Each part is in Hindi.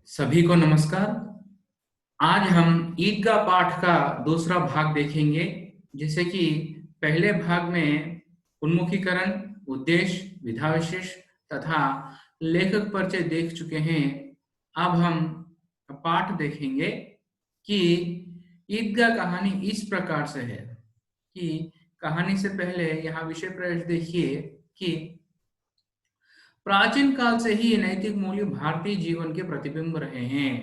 सभी को नमस्कार। आज हम ईदगाह पाठ का दूसरा भाग देखेंगे। जैसे कि पहले भाग में उन्मुखीकरण, उद्देश्य, विधा विशेष तथा लेखक परिचय देख चुके हैं। अब हम पाठ देखेंगे कि ईदगाह कहानी इस प्रकार से है कि कहानी से पहले यहाँ विषय प्रवेश देखिए कि प्राचीन काल से ही ये नैतिक मूल्य भारतीय जीवन के प्रतिबिंब रहे हैं।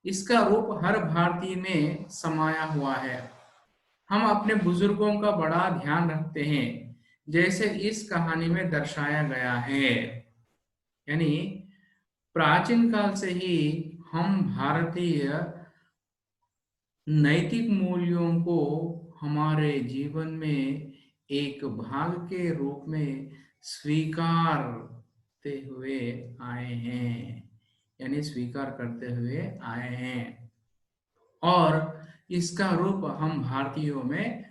इसका रूप हर भारतीय में समाया हुआ है। हम अपने बुजुर्गों का बड़ा ध्यान रखते हैं, जैसे इस कहानी में दर्शाया गया है। यानी प्राचीन काल से ही हम भारतीय नैतिक मूल्यों को हमारे जीवन में एक भाग के रूप में स्वीकारते हुए आए हैं, यानी स्वीकार करते हुए आए हैं। और इसका रूप हम भारतीयों में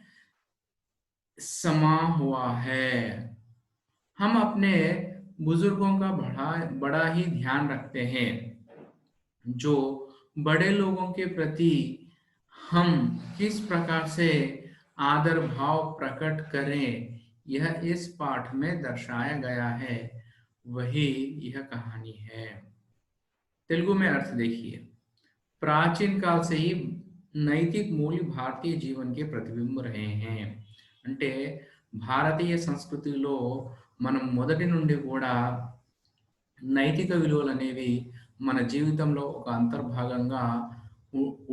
समा हुआ है। हम अपने बुजुर्गों का बड़ा बड़ा ही ध्यान रखते हैं। जो बड़े लोगों के प्रति हम किस प्रकार से आदर भाव प्रकट करें, यह इस पाठ में दर्शाया गया है। वही यह कहानी है। तेलुगु में अर्थ देखिए। प्राचीन काल से ही नैतिक मूल्य भारतीय जीवन के प्रतिबिंब रहे हैं। అంటే భారతీయ సంస్కృతిలో మనం మొదటి నుండి కూడా నైతిక విలువలనేవి మన జీవితంలో ఒక అంతర్భాగంగా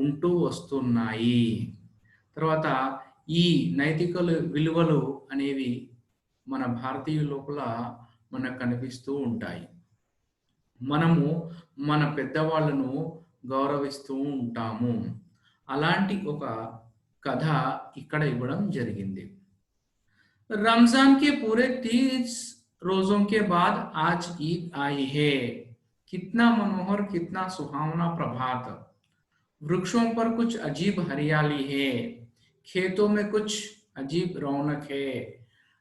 ఉంటూ వస్తున్నాయి. తర్వాత ఈ నైతిక విలువలు అనేవి మన భారతీయుల లోపల మనకు కనిపిస్తూ ఉంటాయి. మనము మన పెద్దవాళ్ళను గౌరవిస్తూ ఉంటాము. అలాంటి ఒక కథ ఇక్కడ ఇవ్వడం జరిగింది. रमजान के पूरे 30 रोजों के बाद आज ईद आई है। कितना मनोहर, कितना सुहावना प्रभात। वृक्षों पर कुछ अजीब हरियाली है, खेतों में कुछ अजीब रौनक है,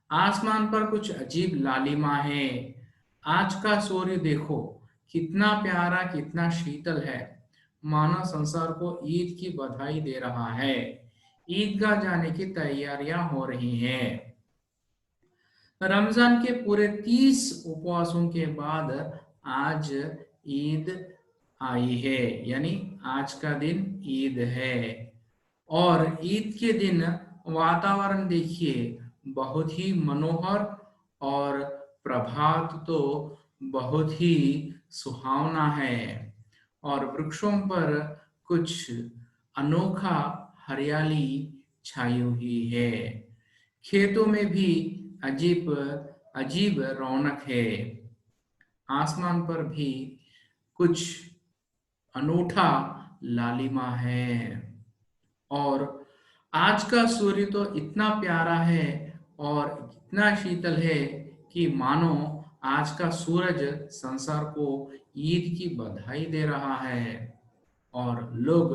आसमान पर कुछ अजीब लालिमा है। आज का सूर्य देखो, कितना प्यारा, कितना शीतल है, मानो संसार को ईद की बधाई दे रहा है। ईदगाह जाने की तैयारियां हो रही हैं। रमजान के पूरे 30 उपवासों के बाद आज ईद आई है, यानी आज का दिन ईद है। और ईद के दिन वातावरण देखिए, बहुत ही मनोहर, और प्रभात तो बहुत ही सुहावना है। और वृक्षों पर कुछ अनोखा हरियाली छाई हुई है। खेतों में भी अजीब अजीब रौनक है। आसमान पर भी कुछ अनूठा लालिमा है। और आज का सूर्य तो इतना प्यारा है और इतना शीतल है कि मानो आज का सूरज संसार को ईद की बधाई दे रहा है और लोग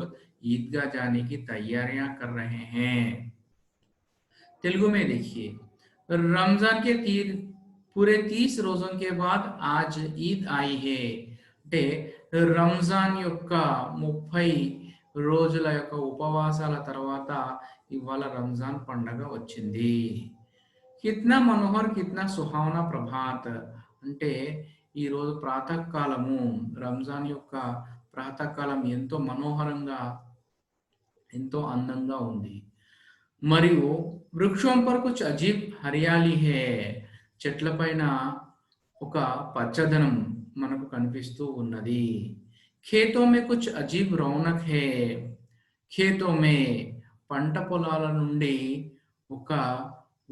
ईदगाह जाने की तैयारियां कर रहे हैं। तेलुगु में देखिए। रमजान के पूरे 30 रोजों के बाद आज ईद आई है। అంటే రంజాన్ యొక్క 30 రోజుల యొక్క ఉపవాసాల తర్వాత ఇవాళ రంజాన్ పండగ వచ్చింది. కిత్నా మనోహర్, కిత్నా సుహావనా ప్రభాత్. అంటే ఈ రోజు ప్రాతకాలము, రంజాన్ యొక్క ప్రాతకాలం ఎంతో మనోహరంగా, ఎంతో అందంగా ఉంది. మరియు వృక్షం పర్ కుచ్ అజీబ్ హరియాలి హే. చెట్లపైన ఒక పచ్చదనం మనకు కనిపిస్తూ ఉన్నది. ఖేతో మే కుచ్ అజీబ్ రౌనక్ హే. ఖేతో మే పంట పొలాల నుండి ఒక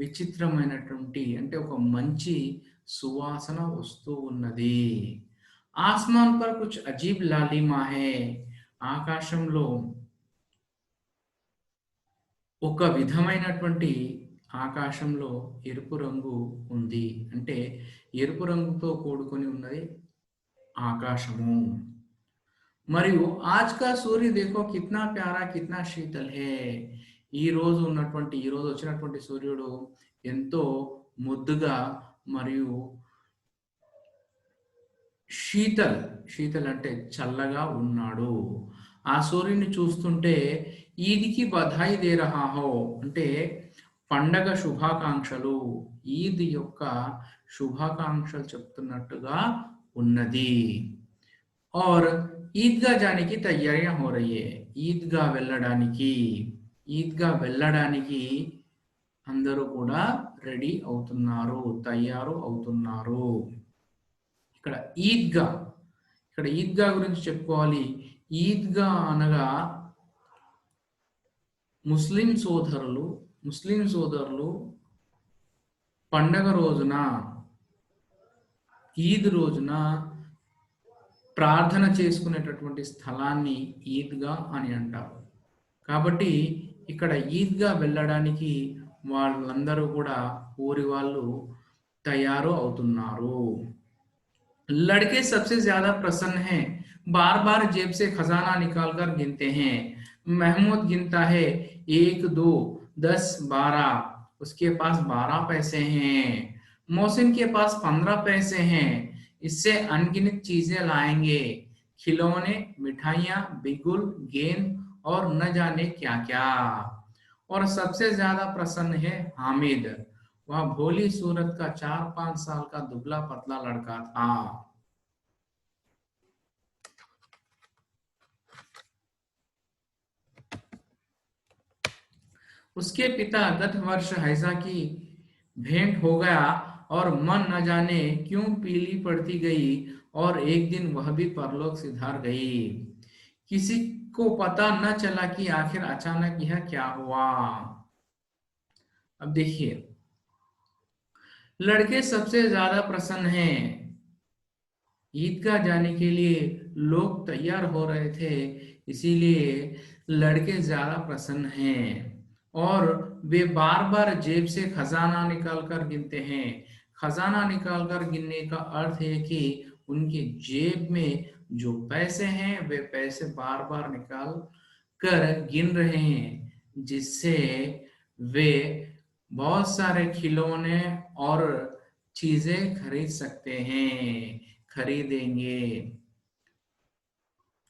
విచిత్రమైనటువంటి, అంటే ఒక మంచి సువాసన వస్తూ ఉన్నది. ఆస్మాన్ పర్ కుచ్ అజీబ్ లాలిమా హే. ఆకాశంలో ఒక విధమైనటువంటి, ఆకాశంలో ఎరుపు రంగు ఉంది. అంటే ఎరుపు రంగుతో కూడుకొని ఉన్నది ఆకాశము. మరియు ఆజ్ కా సూర్య దేఖో కిత్నా ప్యారా, కిత్నా శీతల్ హే. ఈ రోజు వచ్చినటువంటి సూర్యుడు ఎంతో ముద్దుగా మరియు శీతల్ శీతల్ అంటే చల్లగా ఉన్నాడు. ఆ సూర్యుని చూస్తుంటే ఈద్‌కి బధాయి దే రహా హో అంటే పండగ శుభాకాంక్షలు, ఈద్ యొక్క శుభాకాంక్షలు చెప్తున్నట్టుగా ఉన్నది. और ఈద్‌గా జానికి తయారీయా హో రही है. ఈద్‌గా వెళ్ళడానికి, ఈద్‌గా వెళ్ళడానికి అందరూ కూడా రెడీ అవుతున్నారు, తయారు అవుతున్నారు. ఇక్కడ ఈద్‌గా, ఇక్కడ ఈద్‌గా గురించి చెప్పుకోవాలి. ఈద్‌గా అనగా ముస్లిం సోదరులు, ముస్లిం సోదరులు పండగ రోజున, ఈద్ రోజున ప్రార్థన చేసుకునేటటువంటి స్థలాన్ని ఈద్‌గా అని అంటారు. కాబట్టి ఇక్కడ ఈద్‌గా వెళ్ళడానికి వాళ్ళందరూ కూడా ఊరి వాళ్ళు తయారు అవుతున్నారు. लड़के सबसे ज्यादा प्रसन्न हैं, बार बार जेब से खजाना निकाल कर गिनते हैं। महमूद गिनता है 1 2 10 12, उसके पास 12 पैसे हैं। मोहसिन के पास 15 पैसे हैं। इससे अनगिनत चीजें लाएंगे, खिलौने, मिठाइयाँ, बिगुल, गेंद और न जाने क्या क्या। और सबसे ज्यादा प्रसन्न है हामिद, वह भोली सूरत का 4-5 साल का दुबला पतला लड़का था। उसके पिता गत वर्ष हैजा की भेंट हो गया और मन न जाने क्यों पीली पड़ती गई और एक दिन वह भी परलोक सिधार गई। किसी को पता न चला कि आखिर अचानक यह क्या हुआ। अब देखिए, लड़के सबसे ज्यादा प्रसन्न हैं, ईदगाह जाने के लिए लोग तैयार हो रहे थे, इसीलिए लड़के ज्यादा प्रसन्न हैं और वे बार बार जेब से खजाना निकाल कर गिनते हैं। खजाना निकाल कर गिनने का अर्थ है कि उनके जेब में जो पैसे हैं वे पैसे बार बार निकाल कर गिन रहे हैं, जिससे वे बहुत सारे खिलौने और चीजें खरीद सकते हैं, खरीदेंगे।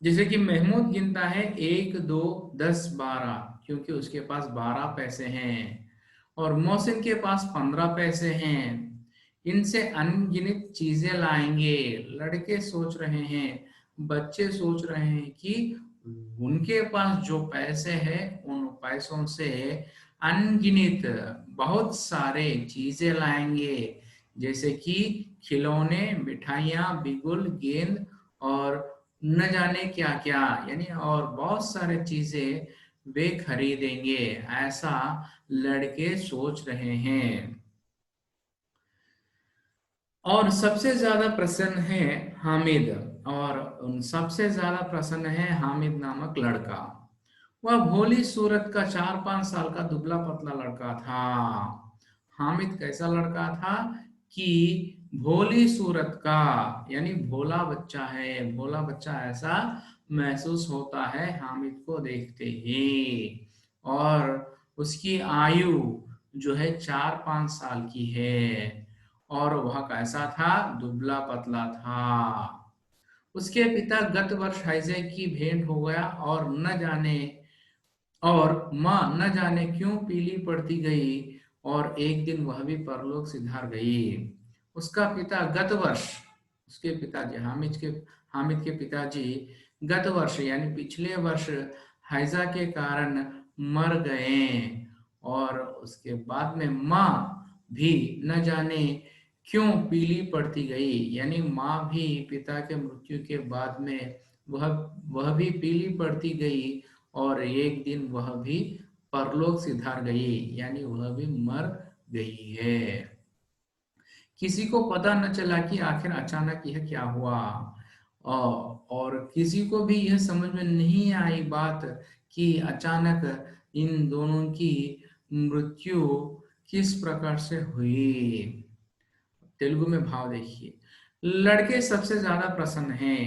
जैसे कि महमूद गिनता है 1 2 10 12, क्योंकि उसके पास 12 पैसे हैं और मोहसिन के पास 15 पैसे हैं। इनसे अनगिनत चीजें लाएंगे। लड़के सोच रहे हैं, बच्चे सोच रहे हैं कि उनके पास जो पैसे हैं उन पैसों से अनगिनत बहुत सारे चीजें लाएंगे, जैसे कि खिलौने, मिठाइयाँ, बिगुल, गेंद और न जाने क्या क्या, यानी और बहुत सारे चीजें वे खरीदेंगे, ऐसा लड़के सोच रहे हैं। और सबसे ज्यादा प्रसन्न है हामिद, और उन सबसे ज्यादा प्रसन्न है हामिद नामक लड़का। वह भोली सूरत का 4-5 साल का दुबला पतला लड़का था। हामिद कैसा लड़का था कि भोली सूरत का, यानी भोला बच्चा है, भोला बच्चा ऐसा महसूस होता है हामिद को देखते ही। और उसकी आयु जो है 4-5 साल की है और वह कैसा था, दुबला पतला था। उसके पिता गत वर्ष हैजे की भेंट हो गया और न जाने और माँ न जाने क्यों पीली पड़ती गई और एक दिन वह भी परलोक सिधार गई। उसका पिता गत वर्ष, उसके पिताजी हामिद के पिताजी गत वर्ष यानी पिछले वर्ष हैजा के कारण मर गए और उसके बाद में माँ भी न जाने क्यों पीली पड़ती गई, यानी माँ भी पिता के मृत्यु के बाद में वह भी पीली पड़ती गई और एक दिन वह भी परलोक सिधार गई, यानी वह भी मर गई है। किसी को पता न चला कि आखिर अचानक यह क्या हुआ, और किसी को भी यह समझ में नहीं आई बात कि अचानक इन दोनों की मृत्यु किस प्रकार से हुई। तेलुगु में भाव देखिए, लड़के सबसे ज्यादा प्रसन्न हैं,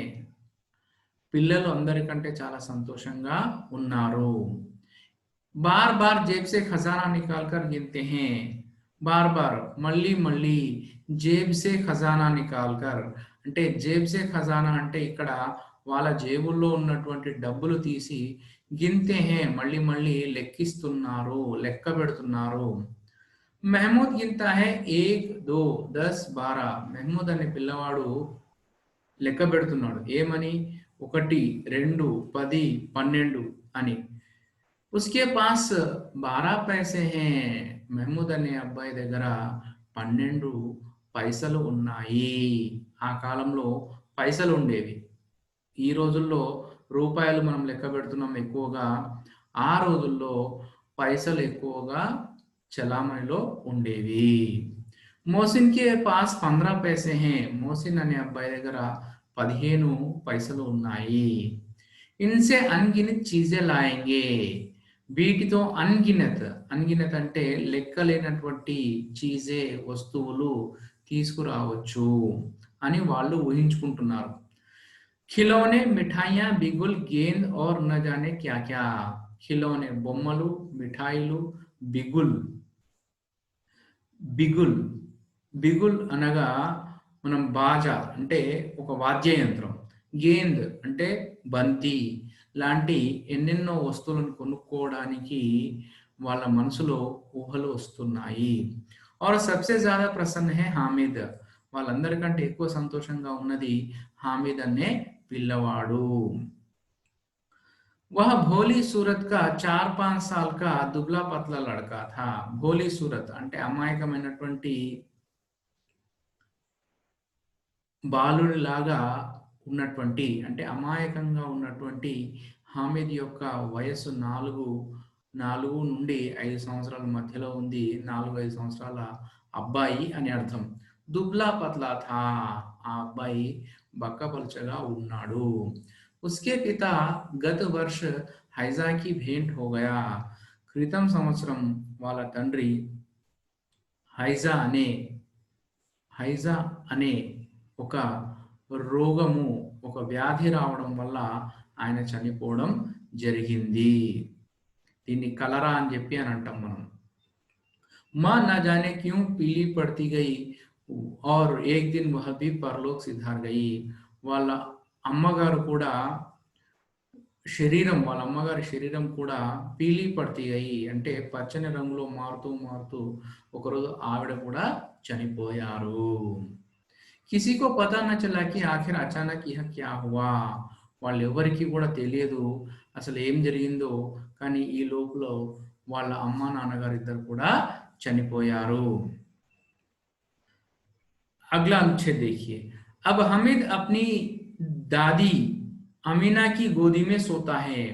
పిల్లలు అందరికంటే చాలా సంతోషంగా ఉన్నారు। बार बार जेब से खजाना निकाल कर गिनते हैं, बार बार मल्ली मल्ली जेब से खजाना निकाल कर, అంటే జేబ్ సే ఖజానా అంటే ఇక్కడ వాళ్ళ జేబుల్లో ఉన్నటువంటి డబ్బులు తీసి గిన్తే హే మళ్ళీ మళ్ళీ లెక్కిస్తున్నారు, లెక్క పెడుతున్నారు. మెహమూద్ గిన్తా హే 1, 2, 10, 12. మెహమూద్ అనే పిల్లవాడు లెక్క పెడుతున్నాడు. ఏమని? 1, 2, 10, 12 అని. ఉస్కే పాస్ 12 పైసే హే. మెహమూద్ అనే అబ్బాయి దగ్గర 12 పైసలు ఉన్నాయి. ఆ కాలంలో పైసలు ఉండేవి. ఈ రోజుల్లో రూపాయలు మనం లెక్క పెడుతున్నాం ఎక్కువగా. ఆ రోజుల్లో పైసలు ఎక్కువగా చలామణిలో ఉండేవి. మోసిన్ కే పాస్ 15 పైసే హే. మోసిన్ అనే అబ్బాయి దగ్గర 15 పైసలు ఉన్నాయి. ఇన్సే అన్‌గినత్ చీజే లాయేంగే. వీటితో అన్‌గినత్, అన్‌గినత్ అంటే లెక్కలేనటువంటి చీజే వస్తువులు తీసుకురావచ్చు అని వాళ్ళు ఊహించుకుంటున్నారు. ఖిలౌనే, మిఠాయియా, బిగుల్, గేంద్ और न जाने क्या-क्या. ఖిలౌనే బొమ్మలు, మిఠాయిలు, బిగుల్, బిగుల్, బిగుల్ అనగా మనం బాజా అంటే ఒక వాద్య యంత్రం. గేంద్ అంటే బంతి లాంటి ఎన్నెన్నో వస్తువులను కొనుక్కోవడానికి వాళ్ళ మనసులో ఊహలు వస్తున్నాయి. और सबसे ज़्यादा प्रसन्न है हामिद. వాళ్ళందరికంటే ఎక్కువ సంతోషంగా ఉన్నది హామిద్ అనే పిల్లవాడు. वह भोली सूरत का 4-5 साल का दुबला पतला लड़का था. భోలీ సూరత్ అంటే అమాయకమైనటువంటి బాలుడిలాగా ఉన్నటువంటి అంటే అమాయకంగా ఉన్నటువంటి హామిద్ యొక్క వయస్సు 4 నుండి 5 సంవత్సరాల మధ్యలో ఉంది. 4, 5 సంవత్సరాల అబ్బాయి అని అర్థం. దుబ్లా పత్లా థా. ఆ అబ్బాయి బక్కపలచగా ఉన్నాడు. ఉస్కే పితా గత వర్ష హైజాకి భేంట్ హో గయా. క్రితం సంవత్సరం వాళ్ళ తండ్రి హైజా అనే హైజా అనే ఒక రోగము, ఒక వ్యాధి రావడం వల్ల ఆయన చనిపోవడం జరిగింది. దీన్ని కలరా అని చెప్పి అని అంటాం మనం. माँ ना जाने क्यों पीली पड़ती गई और एक दिन वह भी परलोक सिधार गई. వాళ్ళ అమ్మగారు కూడా వాళ్ళ అమ్మగారి శరీరం కూడా పీలీ పడతీ అయి అంటే పచ్చని రంగులో మారుతూ మారుతూ ఒకరోజు ఆవిడ కూడా చనిపోయారు. కిసీ కో పతా న చలా కి ఆఖిర్ అచానక్ యహ్ క్యా హువా. వాళ్ళెవ్వరికీ కూడా తెలియదు అసలు ఏం జరిగిందో. కానీ ఈ లోపల వాళ్ళ అమ్మా నాన్నగారు ఇద్దరు కూడా చనిపోయారు. अगला अनुच्छेद देखिए. अब हामिद अपनी दादी अमीना की गोदी में सोता है.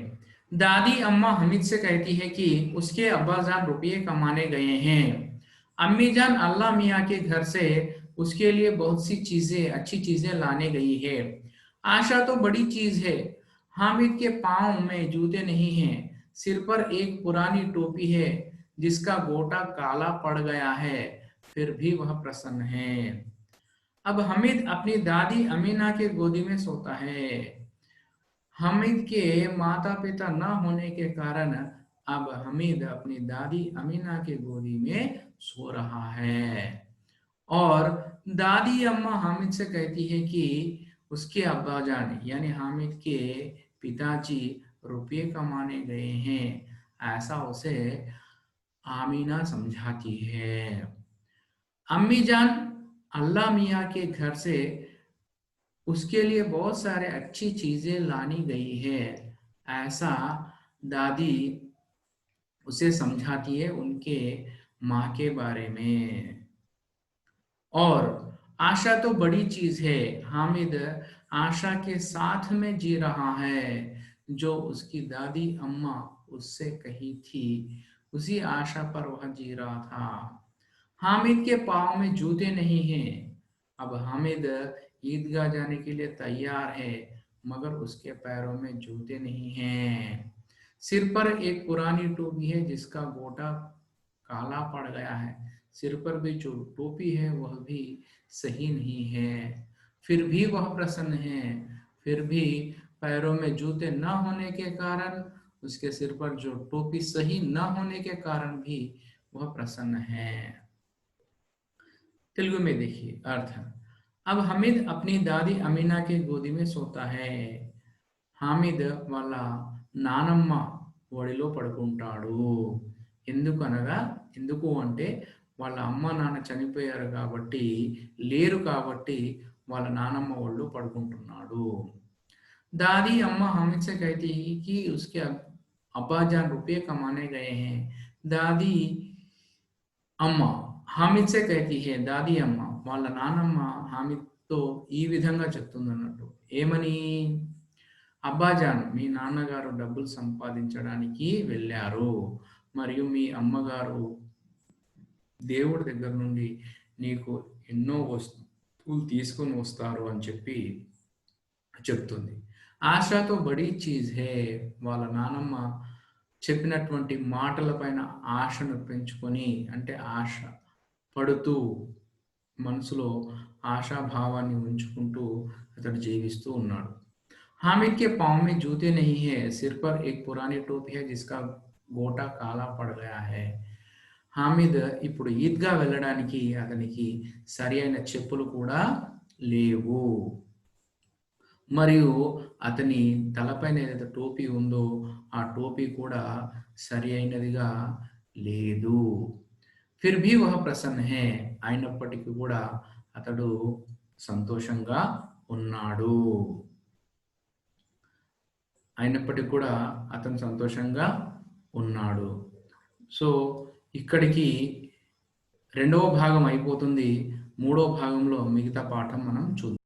दादी अम्मा हामिद से कहती है कि उसके अब्बाजान रुपये कमाने गए हैं. अम्मी जान अल्लाह मियाँ के घर से उसके लिए बहुत सी चीजें, अच्छी चीजें लाने गई है. आशा तो बड़ी चीज है. हामिद के पांव में जूते नहीं हैं. सिर पर एक पुरानी टोपी है जिसका गोटा काला पड़ गया है. फिर भी वह प्रसन्न है. अब हामिद अपनी दादी अमीना के गोदी में सोता है. हामिद के माता पिता न होने के कारण अब हामिद अपनी दादी अमीना के गोदी में सो रहा है. और दादी अम्मा हामिद से कहती है कि उसके अब्बाजान यानी हामिद के पिताजी रुपये कमाने गए हैं, ऐसा उसे आमीना समझाती है. अम्मी जान अल्लाह मियाँ के घर से उसके लिए बहुत सारे अच्छी चीजें लानी गई है, ऐसा दादी उसे समझाती है उनके माँ के बारे में. और आशा तो बड़ी चीज है. हामिद आशा के साथ में जी रहा है. जो उसकी दादी अम्मा उससे कही थी उसी आशा पर वह जी रहा था. हामिद के पाँव में जूते नहीं हैं. अब हामिद ईदगाह जाने के लिए तैयार है मगर उसके पैरों में जूते नहीं हैं. सिर पर एक पुरानी टोपी है जिसका गोटा काला पड़ गया है. सिर पर भी जो टोपी है वह भी सही नहीं है. फिर भी वह प्रसन्न है. फिर भी पैरों में जूते न होने के कारण, उसके सिर पर जो टोपी सही न होने के कारण भी वह प्रसन्न है. तेलुगु में देखिए अर्थ. अब हामिद अपनी दादी अमीना की गोदी में सोता है. హామిద్ వాళ్ళ నానమ్మ ఒడిలో పడుకుంటాడు. ఎందుకనగా ఎందుకు అంటే వాళ్ళ అమ్మ, నాన్న చనిపోయారు కాబట్టి, లేరు కాబట్టి వాళ్ళ నానమ్మ ఒళ్ళో పడుకుంటున్నాడు. दादी अम्मा हामिद से कहती कि उसके अब्बाजान रुपये कमाने गए हैं. दादी అమ్మ హామిద్ సే కహతీ హై, దాది అమ్మ వాళ్ళ నానమ్మ హామిద్తో ఈ విధంగా చెప్తుందన్నట్టు. ఏమని? అబ్బాజాన్ మీ నాన్నగారు డబ్బులు సంపాదించడానికి వెళ్ళారు. మరియు మీ అమ్మగారు దేవుడి దగ్గర నుండి నీకు ఎన్నో వస్తువులు తీసుకొని వస్తారు అని చెప్పి చెప్తుంది. ఆశతో బడీ చీజ్ హే. వాళ్ళ నానమ్మ చెప్పినటువంటి మాటల పైన ఆశను పెంచుకొని, అంటే ఆశ పడుతూ మనసులో ఆశాభావాన్ని ఉంచుకుంటూ అతడు జీవిస్తూ ఉన్నాడు. हामिद के पाँव में जूते नहीं है, सिर पर एक पुरानी टोपी है जिसका గోటా కాలా పడ గయా హై. హామిద్ ఇప్పుడు ఈద్‌గా వెళ్ళడానికి అతనికి సరి అయిన చెప్పులు కూడా లేవు. మరియు అతని తలపైన ఏదైతే టోపీ ఉందో ఆ టోపీ కూడా సరి అయినదిగా లేదు. ఫిర్ భీ వహ్ ప్రసన్న హై. అయినప్పటికీ కూడా అతడు సంతోషంగా ఉన్నాడు. అయినప్పటికీ కూడా అతను సంతోషంగా ఉన్నాడు. సో ఇక్కడికి రెండవ భాగం అయిపోతుంది. మూడో భాగంలో మిగతా పాఠం మనం చూద్దాం.